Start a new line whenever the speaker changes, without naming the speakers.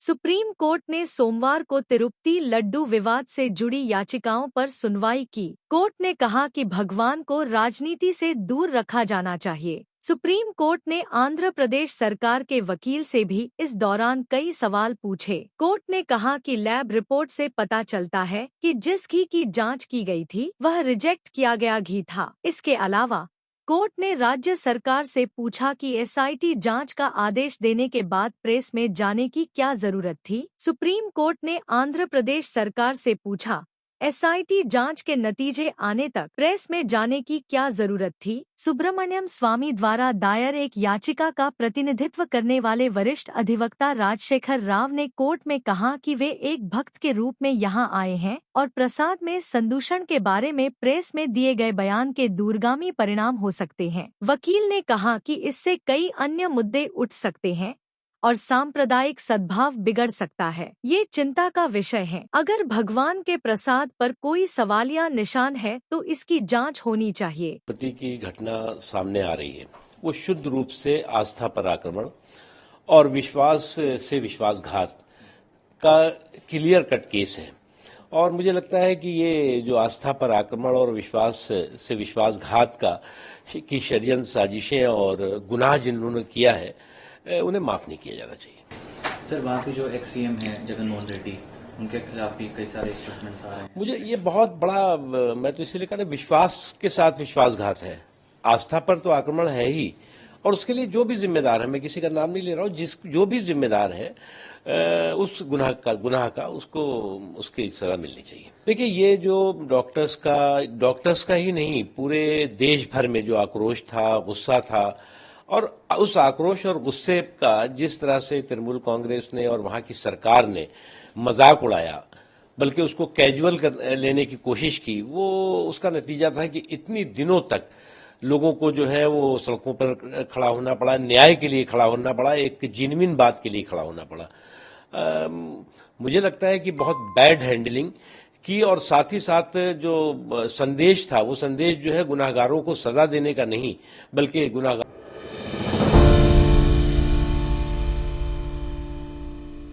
Supreme court ने सोमवार को तिरुपति लड्डू विवाद से जुड़ी याचिकाओं पर सुनवाई की। कोर्ट ने कहा कि भगवान को राजनीति से दूर रखा जाना चाहिए। सुप्रीम कोर्ट ने आंध्र प्रदेश सरकार के वकील से भी इस दौरान कई सवाल पूछे। कोर्ट ने कहा कि लैब रिपोर्ट से पता चलता है कि जिस घी की जांच की गई थी वह रिजेक्ट किया गया घी था। इसके अलावा कोर्ट ने राज्य सरकार से पूछा कि एसआईटी जांच का आदेश देने के बाद प्रेस में जाने की क्या जरूरत थी। सुप्रीम कोर्ट ने आंध्र प्रदेश सरकार से पूछा, एसआईटी जांच के नतीजे आने तक प्रेस में जाने की क्या जरूरत थी। सुब्रमण्यम स्वामी द्वारा दायर एक याचिका का प्रतिनिधित्व करने वाले वरिष्ठ अधिवक्ता राजशेखर राव ने कोर्ट में कहा कि वे एक भक्त के रूप में यहां आए हैं और प्रसाद में संदूषण के बारे में प्रेस में दिए गए बयान के दूरगामी परिणाम हो सकते हैं। वकील ने कहा कि इससे कई अन्य मुद्दे उठ सकते हैं और सांप्रदायिक सद्भाव बिगड़ सकता है। ये चिंता का विषय है। अगर भगवान के प्रसाद पर कोई सवालिया निशान है तो इसकी जांच होनी चाहिए।
पति की घटना सामने आ रही है, वो शुद्ध रूप से आस्था पर आक्रमण और विश्वास से विश्वासघात का क्लियर कट केस है। और मुझे लगता है कि ये जो आस्था पर आक्रमण और विश्वास से विश्वासघात की षड्यंत्र साजिशें और गुनाह जिन्होंने किया है उन्हें माफ नहीं किया जाना चाहिए।
सर, वहाँ के जो एक्स सीएम हैं जगनमोहन रेड्डी, उनके खिलाफ भी कई सारे स्टेटमेंट्स आ रहे हैं।
मुझे ये बहुत बड़ा, मैं तो इसलिए कह रहा, विश्वास के साथ विश्वासघात है। आस्था पर तो आक्रमण है ही, और उसके लिए जो भी जिम्मेदार है, मैं किसी का नाम नहीं ले रहा हूँ, जो भी जिम्मेदार है उस गुनाह का उसको उसकी सजा मिलनी चाहिए। देखिए, ये जो डॉक्टर्स का ही नहीं, पूरे देश भर में जो आक्रोश था, गुस्सा था, और उस आक्रोश और गुस्से का जिस तरह से तृणमूल कांग्रेस ने और वहां की सरकार ने मजाक उड़ाया, बल्कि उसको कैजुअल लेने की कोशिश की, वो उसका नतीजा था कि इतनी दिनों तक लोगों को जो है वो सड़कों पर खड़ा होना पड़ा, न्याय के लिए खड़ा होना पड़ा, एक जेन्युइन बात के लिए खड़ा होना पड़ा। मुझे लगता है कि बहुत बैड हैंडलिंग की, और साथ ही साथ जो संदेश था, वो संदेश जो है गुनाहगारों को सजा देने का नहीं, बल्कि गुनाहगार